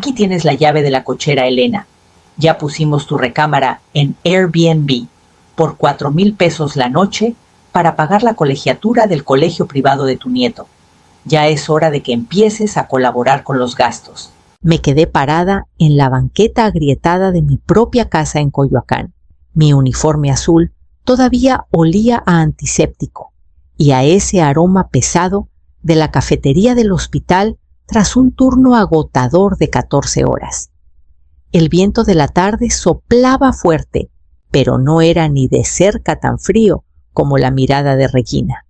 Aquí tienes la llave de la cochera, Elena. Ya pusimos tu recámara en Airbnb por 4,000 pesos la noche para pagar la colegiatura del colegio privado de tu nieto. Ya es hora de que empieces a colaborar con los gastos. Me quedé parada en la banqueta agrietada de mi propia casa en Coyoacán. Mi uniforme azul todavía olía a antiséptico y a ese aroma pesado de la cafetería del hospital tras un turno agotador de 14 horas. El viento de la tarde soplaba fuerte, pero no era ni de cerca tan frío como la mirada de Regina.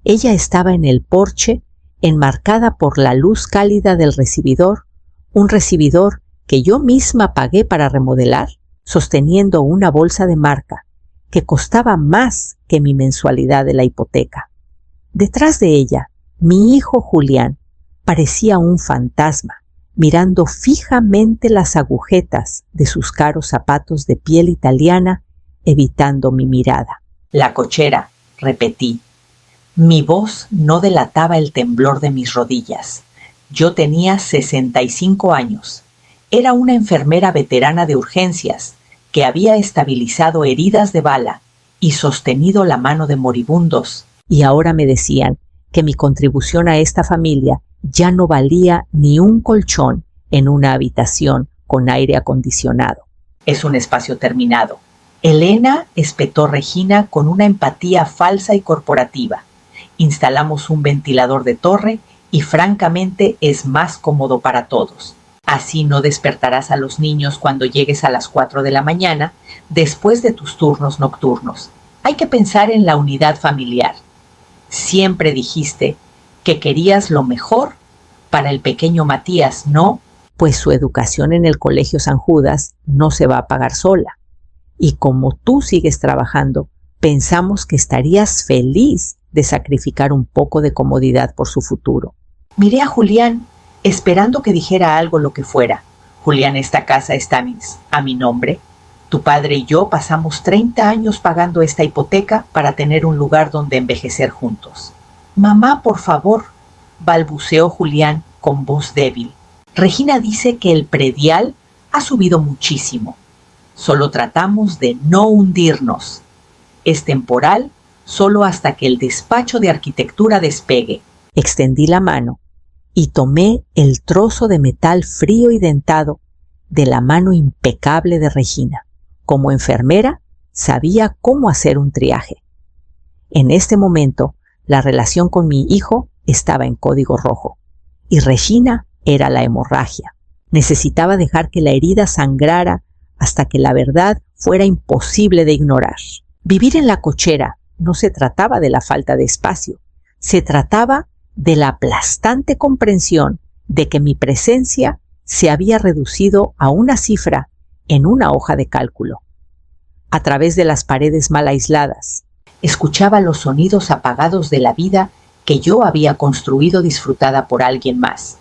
Ella estaba en el porche, enmarcada por la luz cálida del recibidor, un recibidor que yo misma pagué para remodelar, sosteniendo una bolsa de marca que costaba más que mi mensualidad de la hipoteca. Detrás de ella, mi hijo Julián parecía un fantasma, mirando fijamente las agujetas de sus caros zapatos de piel italiana, evitando mi mirada. La cochera, repetí. Mi voz no delataba el temblor de mis rodillas. Yo tenía 65 años. Era una enfermera veterana de urgencias que había estabilizado heridas de bala y sostenido la mano de moribundos. Y ahora me decían que mi contribución a esta familia ya no valía ni un colchón en una habitación con aire acondicionado. Es un espacio terminado. Elena, espetó Regina con una empatía falsa y corporativa. Instalamos un ventilador de torre y francamente es más cómodo para todos. Así no despertarás a los niños cuando llegues a las 4 de la mañana después de tus turnos nocturnos. Hay que pensar en la unidad familiar. Siempre dijiste que querías lo mejor para el pequeño Matías, ¿no? Pues su educación en el Colegio San Judas no se va a pagar sola. Y como tú sigues trabajando, pensamos que estarías feliz de sacrificar un poco de comodidad por su futuro. Miré a Julián, esperando que dijera algo lo que fuera. Julián, esta casa está a mi nombre. Tu padre y yo pasamos 30 años pagando esta hipoteca para tener un lugar donde envejecer juntos. Mamá, por favor, balbuceó Julián con voz débil. Regina dice que el predial ha subido muchísimo. Solo tratamos de no hundirnos. Es temporal, solo hasta que el despacho de arquitectura despegue. Extendí la mano y tomé el trozo de metal frío y dentado de la mano impecable de Regina. Como enfermera, sabía cómo hacer un triaje. En este momento, la relación con mi hijo estaba en código rojo y Regina era la hemorragia. Necesitaba dejar que la herida sangrara hasta que la verdad fuera imposible de ignorar. Vivir en la cochera no se trataba de la falta de espacio, se trataba de la aplastante comprensión de que mi presencia se había reducido a una cifra en una hoja de cálculo. A través de las paredes mal aisladas, escuchaba los sonidos apagados de la vida que yo había construido disfrutada por alguien más.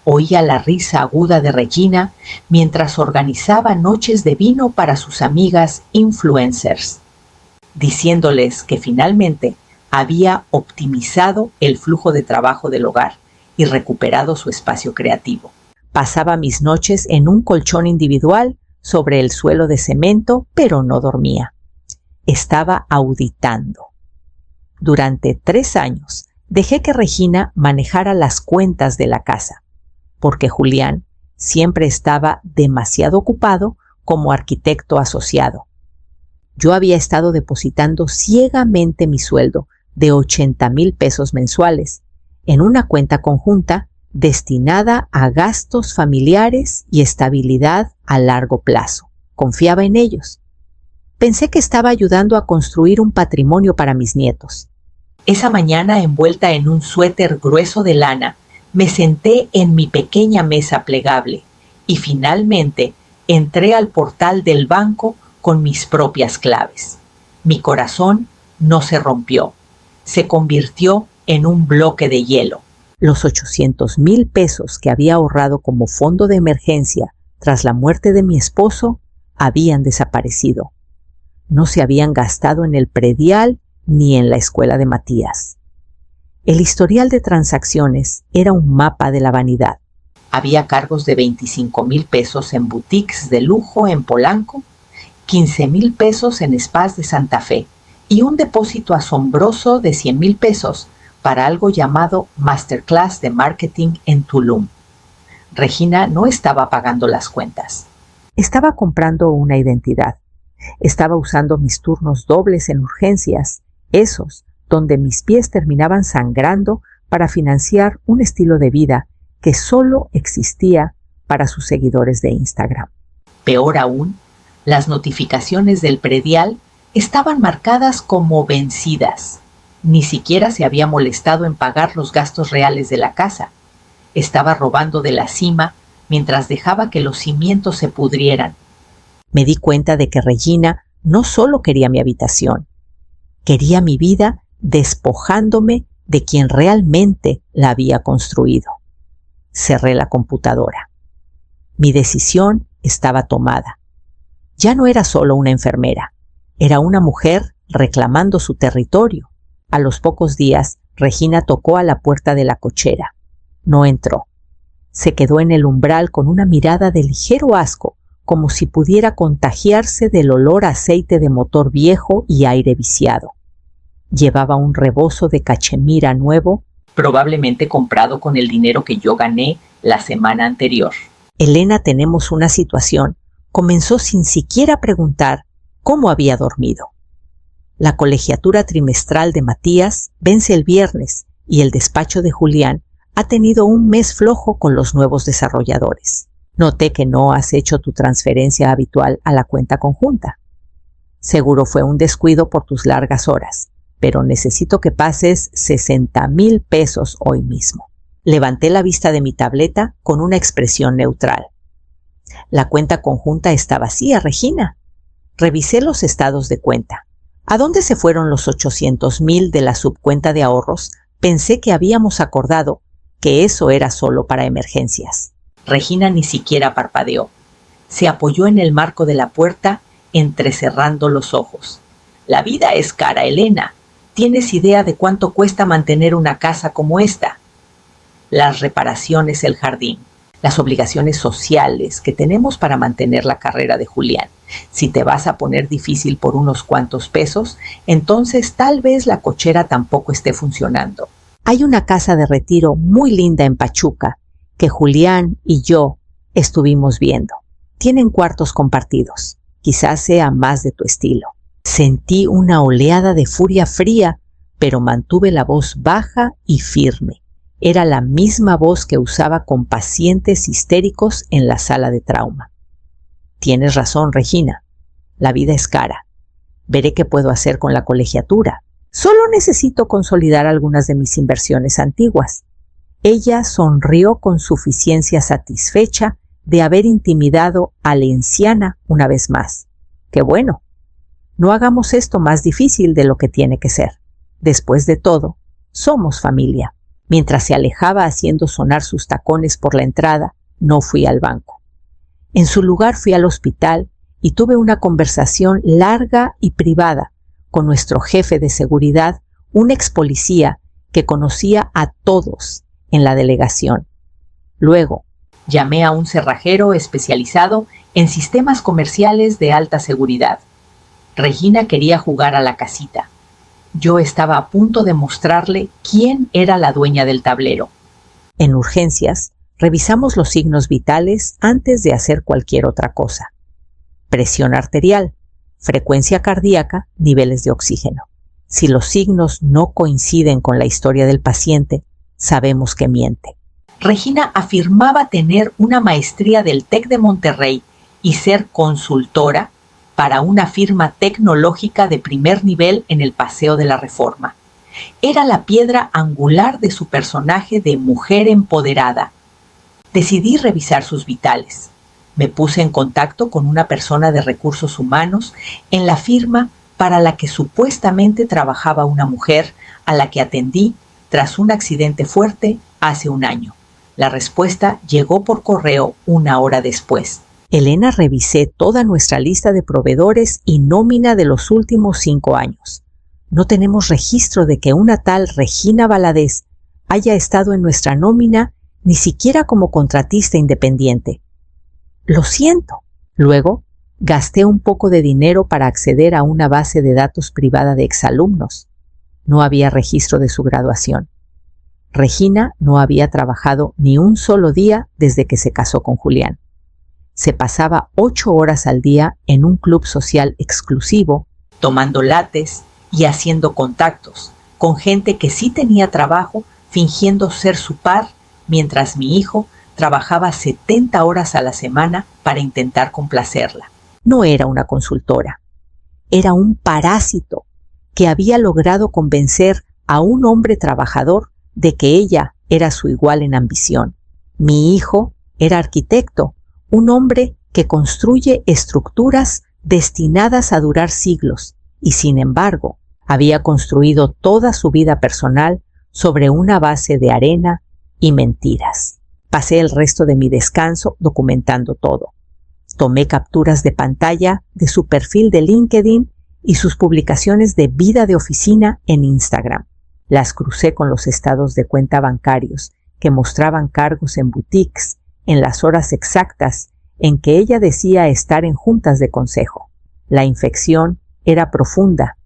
Oía la risa aguda de Regina mientras organizaba noches de vino para sus amigas influencers, diciéndoles que finalmente había optimizado el flujo de trabajo del hogar y recuperado su espacio creativo. Pasaba mis noches en un colchón individual sobre el suelo de cemento, pero no dormía. Estaba auditando. Durante 3 años dejé que Regina manejara las cuentas de la casa, porque Julián siempre estaba demasiado ocupado como arquitecto asociado. Yo había estado depositando ciegamente mi sueldo de 80,000 pesos mensuales en una cuenta conjunta destinada a gastos familiares y estabilidad a largo plazo. Confiaba en ellos. Pensé que estaba ayudando a construir un patrimonio para mis nietos. Esa mañana, envuelta en un suéter grueso de lana, me senté en mi pequeña mesa plegable y finalmente entré al portal del banco con mis propias claves. Mi corazón no se rompió, se convirtió en un bloque de hielo. Los 800,000 pesos que había ahorrado como fondo de emergencia tras la muerte de mi esposo habían desaparecido. No se habían gastado en el predial ni en la escuela de Matías. El historial de transacciones era un mapa de la vanidad. Había cargos de 25,000 pesos en boutiques de lujo en Polanco, 15,000 pesos en spas de Santa Fe y un depósito asombroso de 100,000 pesos para algo llamado Masterclass de Marketing en Tulum. Regina no estaba pagando las cuentas. Estaba comprando una identidad. Estaba usando mis turnos dobles en urgencias, esos donde mis pies terminaban sangrando para financiar un estilo de vida que solo existía para sus seguidores de Instagram. Peor aún, las notificaciones del predial estaban marcadas como vencidas. Ni siquiera se había molestado en pagar los gastos reales de la casa. Estaba robando de la cima mientras dejaba que los cimientos se pudrieran. Me di cuenta de que Regina no solo quería mi habitación, quería mi vida despojándome de quien realmente la había construido. Cerré la computadora. Mi decisión estaba tomada. Ya no era solo una enfermera, era una mujer reclamando su territorio. A los pocos días, Regina tocó a la puerta de la cochera. No entró. Se quedó en el umbral con una mirada de ligero asco, como si pudiera contagiarse del olor a aceite de motor viejo y aire viciado. Llevaba un rebozo de cachemira nuevo, probablemente comprado con el dinero que yo gané la semana anterior. Elena, tenemos una situación. Comenzó sin siquiera preguntar cómo había dormido. La colegiatura trimestral de Matías vence el viernes y el despacho de Julián ha tenido un mes flojo con los nuevos desarrolladores. Noté que no has hecho tu transferencia habitual a la cuenta conjunta. Seguro fue un descuido por tus largas horas, pero necesito que pases 60,000 pesos hoy mismo. Levanté la vista de mi tableta con una expresión neutral. La cuenta conjunta está vacía, Regina. Revisé los estados de cuenta. ¿A dónde se fueron los 800,000 de la subcuenta de ahorros? Pensé que habíamos acordado que eso era solo para emergencias. Regina ni siquiera parpadeó. Se apoyó en el marco de la puerta, entrecerrando los ojos. La vida es cara, Elena. ¿Tienes idea de cuánto cuesta mantener una casa como esta? Las reparaciones, el jardín, las obligaciones sociales que tenemos para mantener la carrera de Julián. Si te vas a poner difícil por unos cuantos pesos, entonces tal vez la cochera tampoco esté funcionando. Hay una casa de retiro muy linda en Pachuca que Julián y yo estuvimos viendo. Tienen cuartos compartidos. Quizás sea más de tu estilo. Sentí una oleada de furia fría, pero mantuve la voz baja y firme. Era la misma voz que usaba con pacientes histéricos en la sala de trauma. Tienes razón, Regina. La vida es cara. Veré qué puedo hacer con la colegiatura. Solo necesito consolidar algunas de mis inversiones antiguas. Ella sonrió con suficiencia satisfecha de haber intimidado a la anciana una vez más. ¡Qué bueno! No hagamos esto más difícil de lo que tiene que ser. Después de todo, somos familia. Mientras se alejaba haciendo sonar sus tacones por la entrada, no fui al banco. En su lugar fui al hospital y tuve una conversación larga y privada con nuestro jefe de seguridad, un ex policía que conocía a todos en la delegación. Luego, llamé a un cerrajero especializado en sistemas comerciales de alta seguridad. Regina quería jugar a la casita. Yo estaba a punto de mostrarle quién era la dueña del tablero. En urgencias, revisamos los signos vitales antes de hacer cualquier otra cosa. Presión arterial, frecuencia cardíaca, niveles de oxígeno. Si los signos no coinciden con la historia del paciente, sabemos que miente. Regina afirmaba tener una maestría del TEC de Monterrey y ser consultora para una firma tecnológica de primer nivel en el Paseo de la Reforma. Era la piedra angular de su personaje de mujer empoderada. Decidí revisar sus vitales. Me puse en contacto con una persona de recursos humanos en la firma para la que supuestamente trabajaba una mujer a la que atendí tras un accidente fuerte hace un año. La respuesta llegó por correo una hora después. Elena, revisé toda nuestra lista de proveedores y nómina de los últimos 5 años. No tenemos registro de que una tal Regina Valadez haya estado en nuestra nómina ni siquiera como contratista independiente. Lo siento. Luego, gasté un poco de dinero para acceder a una base de datos privada de exalumnos. No había registro de su graduación. Regina no había trabajado ni un solo día desde que se casó con Julián. Se pasaba 8 horas al día en un club social exclusivo, tomando lates y haciendo contactos con gente que sí tenía trabajo, fingiendo ser su par, mientras mi hijo trabajaba 70 horas a la semana para intentar complacerla. No era una consultora, era un parásito que había logrado convencer a un hombre trabajador de que ella era su igual en ambición. Mi hijo era arquitecto, un hombre que construye estructuras destinadas a durar siglos, y sin embargo, había construido toda su vida personal sobre una base de arena y mentiras. Pasé el resto de mi descanso documentando todo. Tomé capturas de pantalla de su perfil de LinkedIn y sus publicaciones de vida de oficina en Instagram. Las crucé con los estados de cuenta bancarios que mostraban cargos en boutiques en las horas exactas en que ella decía estar en juntas de consejo. La infección era profunda,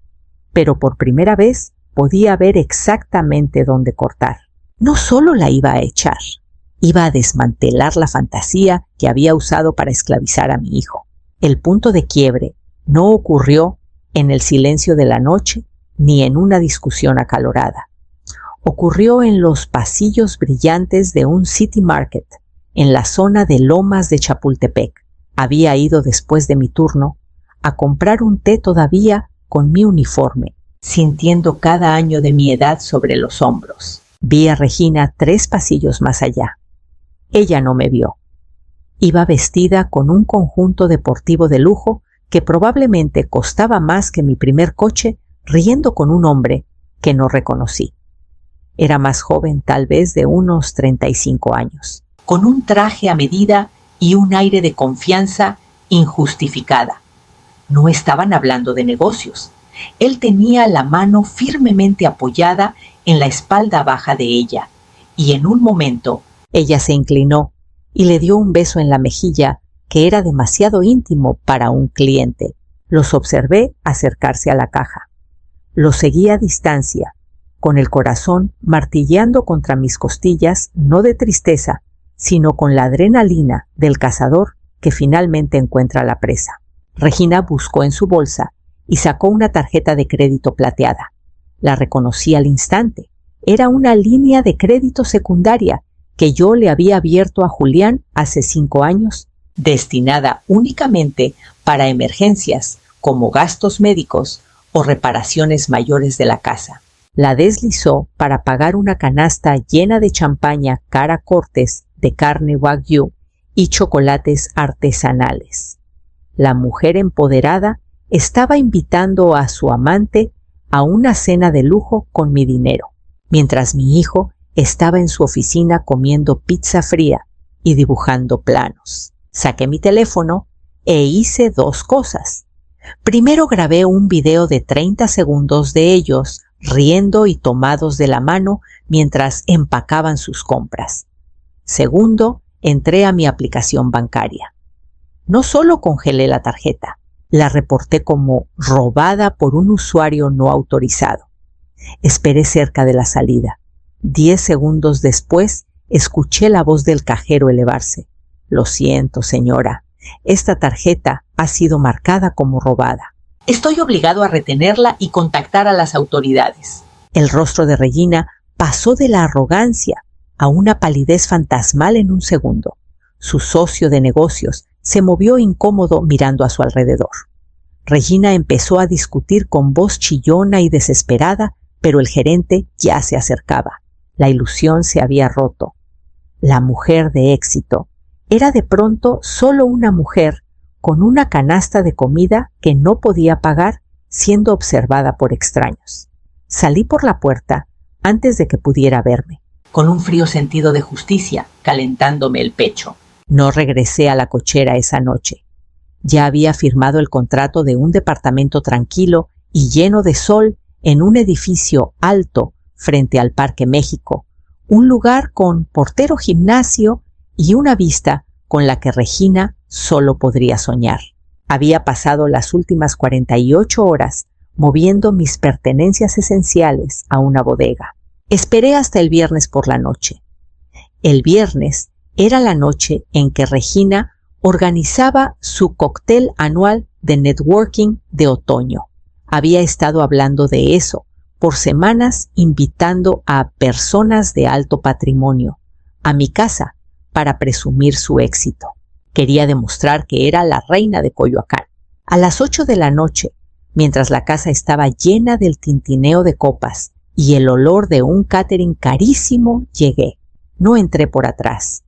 pero por primera vez podía ver exactamente dónde cortar. No solo la iba a echar, iba a desmantelar la fantasía que había usado para esclavizar a mi hijo. El punto de quiebre no ocurrió en el silencio de la noche ni en una discusión acalorada. Ocurrió en los pasillos brillantes de un City Market, en la zona de Lomas de Chapultepec. Había ido después de mi turno a comprar un té todavía con mi uniforme, sintiendo cada año de mi edad sobre los hombros. Vi a Regina 3 pasillos más allá. Ella no me vio. Iba vestida con un conjunto deportivo de lujo que probablemente costaba más que mi primer coche, riendo con un hombre que no reconocí. Era más joven, tal vez de unos 35 años, con un traje a medida y un aire de confianza injustificada. No estaban hablando de negocios. Él tenía la mano firmemente apoyada en la espalda baja de ella, y en un momento ella se inclinó y le dio un beso en la mejilla que era demasiado íntimo para un cliente. Los observé acercarse a la caja. Los seguí a distancia, con el corazón martilleando contra mis costillas, no de tristeza, sino con la adrenalina del cazador que finalmente encuentra la presa. Regina buscó en su bolsa y sacó una tarjeta de crédito plateada. La reconocí al instante. Era una línea de crédito secundaria que yo le había abierto a Julián hace 5 años, destinada únicamente para emergencias como gastos médicos o reparaciones mayores de la casa. La deslizó para pagar una canasta llena de champaña Cara Cortes de carne Wagyu y chocolates artesanales. La mujer empoderada estaba invitando a su amante a una cena de lujo con mi dinero, mientras mi hijo estaba en su oficina comiendo pizza fría y dibujando planos. Saqué mi teléfono e hice 2 cosas. Primero grabé un video de 30 segundos de ellos riendo y tomados de la mano mientras empacaban sus compras. Segundo, entré a mi aplicación bancaria. No solo congelé la tarjeta, la reporté como robada por un usuario no autorizado. Esperé cerca de la salida. 10 segundos después, escuché la voz del cajero elevarse. Lo siento, señora. Esta tarjeta ha sido marcada como robada. Estoy obligado a retenerla y contactar a las autoridades. El rostro de Regina pasó de la arrogancia a una palidez fantasmal en un segundo. Su socio de negocios se movió incómodo mirando a su alrededor. Regina empezó a discutir con voz chillona y desesperada, pero el gerente ya se acercaba. La ilusión se había roto. La mujer de éxito era de pronto solo una mujer con una canasta de comida que no podía pagar, siendo observada por extraños. Salí por la puerta antes de que pudiera verme, con un frío sentido de justicia calentándome el pecho. No regresé a la cochera esa noche. Ya había firmado el contrato de un departamento tranquilo y lleno de sol en un edificio alto frente al Parque México, un lugar con portero, gimnasio y una vista con la que Regina solo podría soñar. Había pasado las últimas 48 horas moviendo mis pertenencias esenciales a una bodega. Esperé hasta el viernes por la noche. El viernes era la noche en que Regina organizaba su cóctel anual de networking de otoño. Había estado hablando de eso por semanas, invitando a personas de alto patrimonio a mi casa para presumir su éxito. Quería demostrar que era la reina de Coyoacán. A las 8 de la noche, mientras la casa estaba llena del tintineo de copas y el olor de un catering carísimo, llegué. No entré por atrás.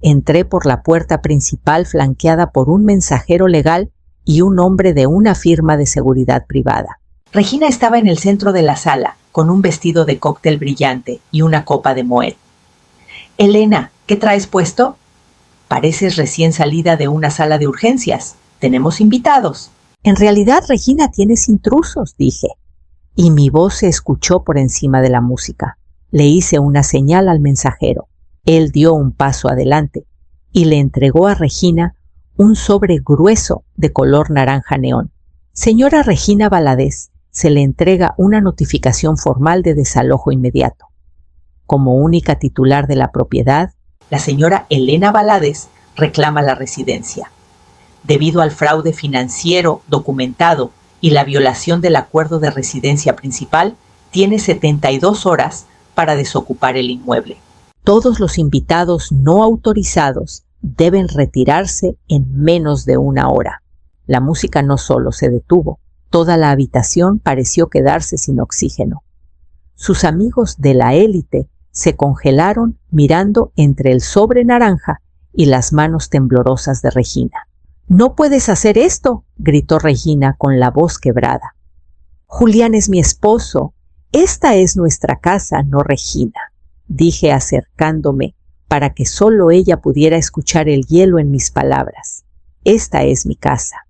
Entré por la puerta principal flanqueada por un mensajero legal y un hombre de una firma de seguridad privada. Regina estaba en el centro de la sala, con un vestido de cóctel brillante y una copa de Moet. «Elena, ¿qué traes puesto? Pareces recién salida de una sala de urgencias. Tenemos invitados». «En realidad, Regina, tienes intrusos», dije, y mi voz se escuchó por encima de la música. Le hice una señal al mensajero. Él dio un paso adelante y le entregó a Regina un sobre grueso de color naranja neón. «Señora Regina Valadez, se le entrega una notificación formal de desalojo inmediato. Como única titular de la propiedad, la señora Elena Valadez reclama la residencia. Debido al fraude financiero documentado y la violación del acuerdo de residencia principal, tiene 72 horas para desocupar el inmueble. Todos los invitados no autorizados deben retirarse en menos de una hora». La música no solo se detuvo, toda la habitación pareció quedarse sin oxígeno. Sus amigos de la élite se congelaron mirando entre el sobre naranja y las manos temblorosas de Regina. «¡No puedes hacer esto!», gritó Regina con la voz quebrada. «Julián es mi esposo. Esta es nuestra casa, no Regina», dije acercándome para que solo ella pudiera escuchar el hielo en mis palabras. «Esta es mi casa.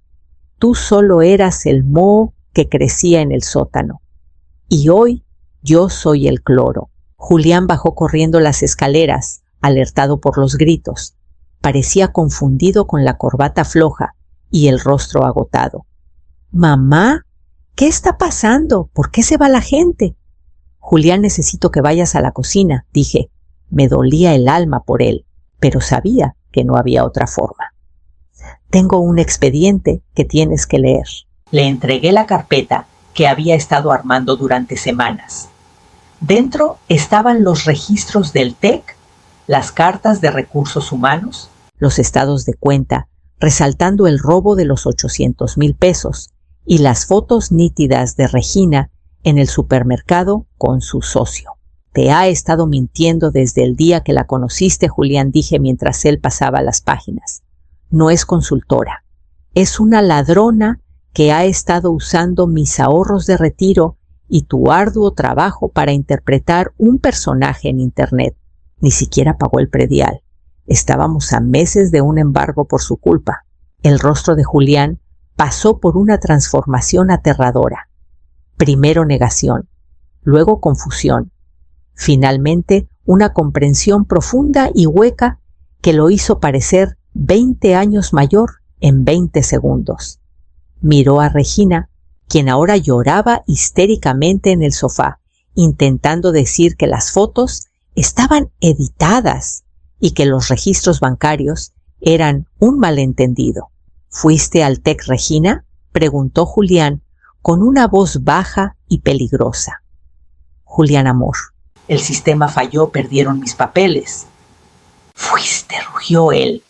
Tú solo eras el moho que crecía en el sótano. Y hoy yo soy el cloro». Julián bajó corriendo las escaleras, alertado por los gritos. Parecía confundido con la corbata floja y el rostro agotado. «Mamá, ¿qué está pasando? ¿Por qué se va la gente?» «Julián, necesito que vayas a la cocina», dije. Me dolía el alma por él, pero sabía que no había otra forma. «Tengo un expediente que tienes que leer». Le entregué la carpeta que había estado armando durante semanas. Dentro estaban los registros del TEC, las cartas de recursos humanos, los estados de cuenta, resaltando el robo de los 800,000 pesos y las fotos nítidas de Regina en el supermercado con su socio. «Te ha estado mintiendo desde el día que la conociste, Julián», dije mientras él pasaba las páginas. «No es consultora. Es una ladrona que ha estado usando mis ahorros de retiro y tu arduo trabajo para interpretar un personaje en Internet. Ni siquiera pagó el predial. Estábamos a meses de un embargo por su culpa». El rostro de Julián pasó por una transformación aterradora. Primero negación, luego confusión, finalmente una comprensión profunda y hueca que lo hizo parecer 20 años mayor en 20 segundos. Miró a Regina, quien ahora lloraba histéricamente en el sofá, intentando decir que las fotos estaban editadas y que los registros bancarios eran un malentendido. «¿Fuiste al TEC, Regina?», preguntó Julián con una voz baja y peligrosa. «Julián, amor, el sistema falló, perdieron mis papeles». «Fuiste», rugió él.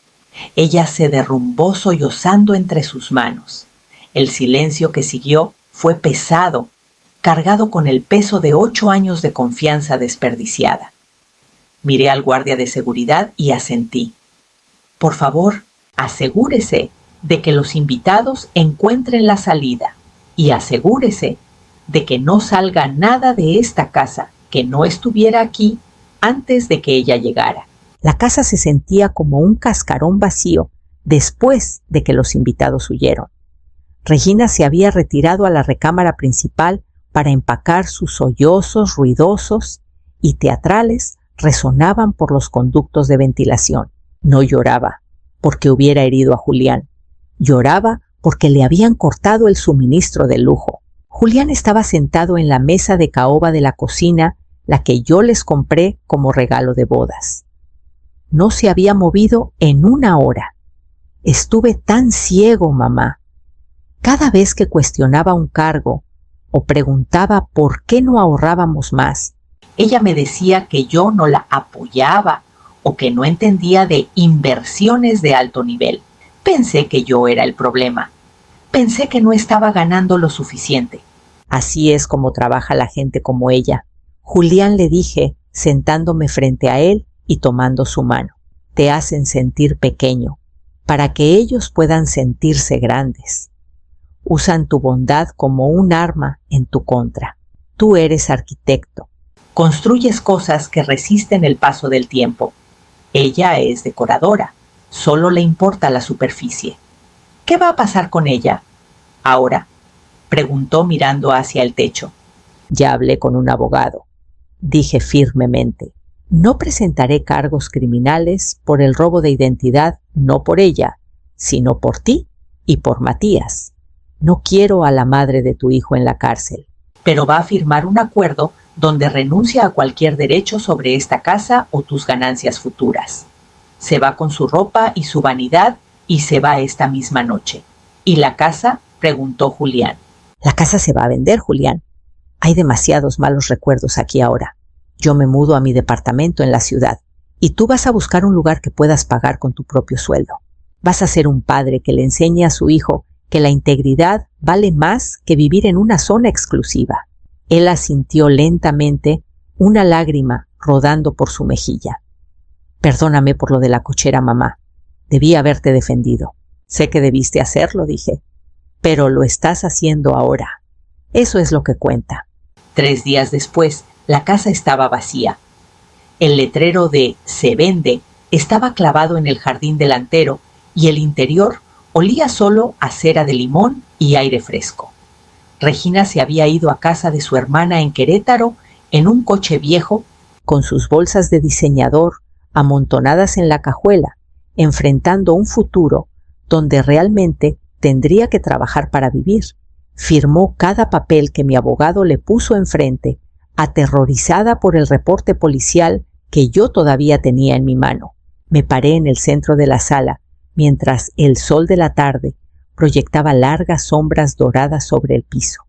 Ella se derrumbó sollozando entre sus manos. El silencio que siguió fue pesado, cargado con el peso de 8 años de confianza desperdiciada. Miré al guardia de seguridad y asentí. «Por favor, asegúrese de que los invitados encuentren la salida y asegúrese de que no salga nada de esta casa que no estuviera aquí antes de que ella llegara». La casa se sentía como un cascarón vacío después de que los invitados huyeron. Regina se había retirado a la recámara principal para empacar sus sollozos ruidosos y teatrales resonaban por los conductos de ventilación. No lloraba porque hubiera herido a Julián. Lloraba porque le habían cortado el suministro de lujo. Julián estaba sentado en la mesa de caoba de la cocina, la que yo les compré como regalo de bodas. No se había movido en una hora. Estuve tan ciego, mamá. Cada vez que cuestionaba un cargo o preguntaba por qué no ahorrábamos más, ella me decía que yo no la apoyaba o que no entendía de inversiones de alto nivel. Pensé que yo era el problema. Pensé que no estaba ganando lo suficiente. Así es como trabaja la gente como ella. Julián, le dije, sentándome frente a él y tomando su mano. Te hacen sentir pequeño, para que ellos puedan sentirse grandes. Usan tu bondad como un arma en tu contra. Tú eres arquitecto. Construyes cosas que resisten el paso del tiempo. Ella es decoradora. Solo le importa la superficie. ¿Qué va a pasar con ella ahora?, preguntó mirando hacia el techo. Ya hablé con un abogado, dije firmemente. No presentaré cargos criminales por el robo de identidad, no por ella, sino por ti y por Matías. No quiero a la madre de tu hijo en la cárcel. Pero va a firmar un acuerdo donde renuncia a cualquier derecho sobre esta casa o tus ganancias futuras. Se va con su ropa y su vanidad y se va esta misma noche. ¿Y la casa?, preguntó Julián. La casa se va a vender, Julián. Hay demasiados malos recuerdos aquí ahora. Yo me mudo a mi departamento en la ciudad y tú vas a buscar un lugar que puedas pagar con tu propio sueldo. Vas a ser un padre que le enseñe a su hijo que la integridad vale más que vivir en una zona exclusiva. Él asintió lentamente, una lágrima rodando por su mejilla. Perdóname por lo de la cochera, mamá. Debí haberte defendido. Sé que debiste hacerlo, dije. Pero lo estás haciendo ahora. Eso es lo que cuenta. 3 días después, la casa estaba vacía. El letrero de "Se vende" estaba clavado en el jardín delantero y el interior olía solo a cera de limón y aire fresco. Regina se había ido a casa de su hermana en Querétaro en un coche viejo con sus bolsas de diseñador amontonadas en la cajuela, enfrentando un futuro donde realmente tendría que trabajar para vivir. Firmó cada papel que mi abogado le puso enfrente, aterrorizada por el reporte policial que yo todavía tenía en mi mano. Me paré en el centro de la sala, mientras el sol de la tarde proyectaba largas sombras doradas sobre el piso.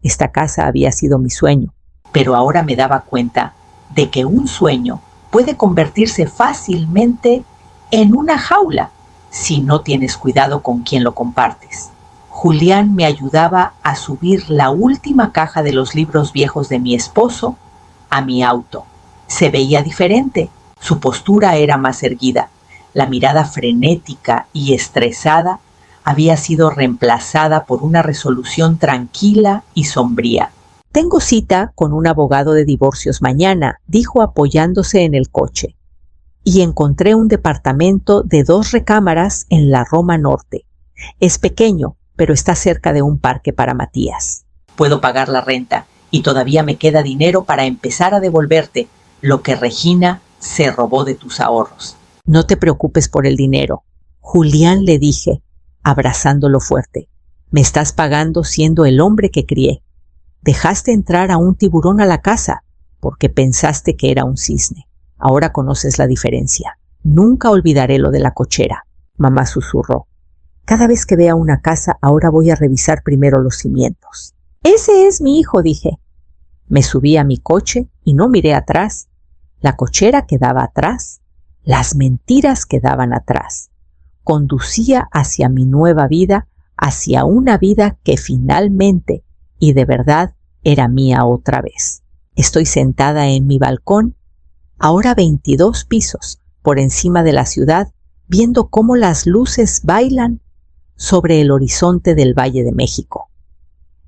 Esta casa había sido mi sueño, pero ahora me daba cuenta de que un sueño puede convertirse fácilmente en una jaula si no tienes cuidado con quién lo compartes. Julián me ayudaba a subir la última caja de los libros viejos de mi esposo a mi auto. Se veía diferente, su postura era más erguida, la mirada frenética y estresada había sido reemplazada por una resolución tranquila y sombría. Tengo cita con un abogado de divorcios mañana, dijo apoyándose en el coche. Y encontré un departamento de 2 recámaras en la Roma Norte. Es pequeño, pero está cerca de un parque para Matías. Puedo pagar la renta y todavía me queda dinero para empezar a devolverte lo que Regina se robó de tus ahorros. No te preocupes por el dinero, Julián, le dije, abrazándolo fuerte. Me estás pagando siendo el hombre que crié. Dejaste entrar a un tiburón a la casa porque pensaste que era un cisne. Ahora conoces la diferencia. Nunca olvidaré lo de la cochera, mamá susurró. Cada vez que vea una casa, ahora voy a revisar primero los cimientos. Ese es mi hijo, dije. Me subí a mi coche y no miré atrás. La cochera quedaba atrás. Las mentiras quedaban atrás. Conducía hacia mi nueva vida, hacia una vida que finalmente y de verdad era mía otra vez. Estoy sentada en mi balcón, ahora 22 pisos por encima de la ciudad, viendo cómo las luces bailan sobre el horizonte del Valle de México.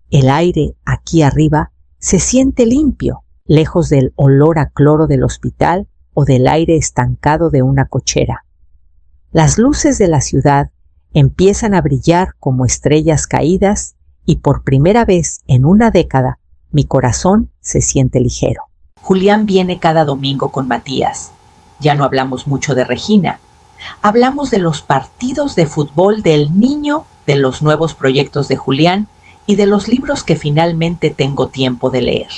El aire aquí arriba se siente limpio, lejos del olor a cloro del hospital o del aire estancado de una cochera. Las luces de la ciudad empiezan a brillar como estrellas caídas y por primera vez en una década mi corazón se siente ligero. Julián viene cada domingo con Matías. Ya no hablamos mucho de Regina. Hablamos de los partidos de fútbol del niño, de los nuevos proyectos de Julián y de los libros que finalmente tengo tiempo de leer.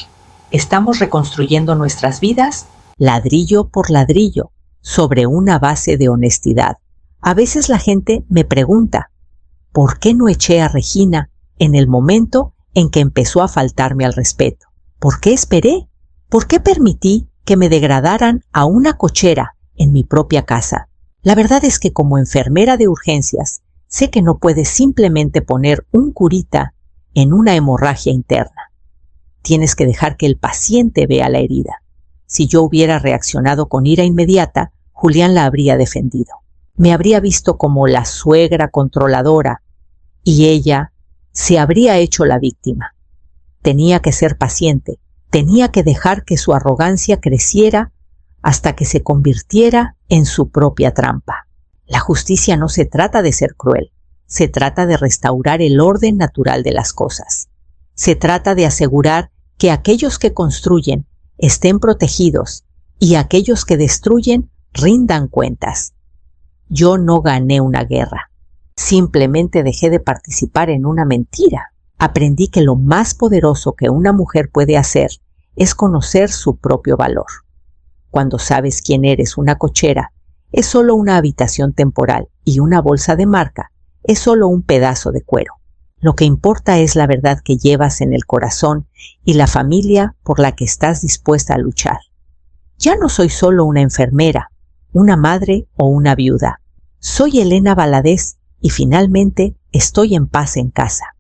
Estamos reconstruyendo nuestras vidas ladrillo por ladrillo, sobre una base de honestidad. A veces la gente me pregunta, ¿por qué no eché a Regina en el momento en que empezó a faltarme al respeto? ¿Por qué esperé? ¿Por qué permití que me degradaran a una cochera en mi propia casa? La verdad es que como enfermera de urgencias, sé que no puedes simplemente poner un curita en una hemorragia interna. Tienes que dejar que el paciente vea la herida. Si yo hubiera reaccionado con ira inmediata, Julián la habría defendido. Me habría visto como la suegra controladora y ella se habría hecho la víctima. Tenía que ser paciente, tenía que dejar que su arrogancia creciera hasta que se convirtiera en su propia trampa. La justicia no se trata de ser cruel, se trata de restaurar el orden natural de las cosas. Se trata de asegurar que aquellos que construyen estén protegidos y aquellos que destruyen rindan cuentas. Yo no gané una guerra, simplemente dejé de participar en una mentira. Aprendí que lo más poderoso que una mujer puede hacer es conocer su propio valor. Cuando sabes quién eres una cochera, es solo una habitación temporal y una bolsa de marca es solo un pedazo de cuero. Lo que importa es la verdad que llevas en el corazón y la familia por la que estás dispuesta a luchar. Ya no soy solo una enfermera, una madre o una viuda. Soy Elena Valadez y finalmente estoy en paz en casa.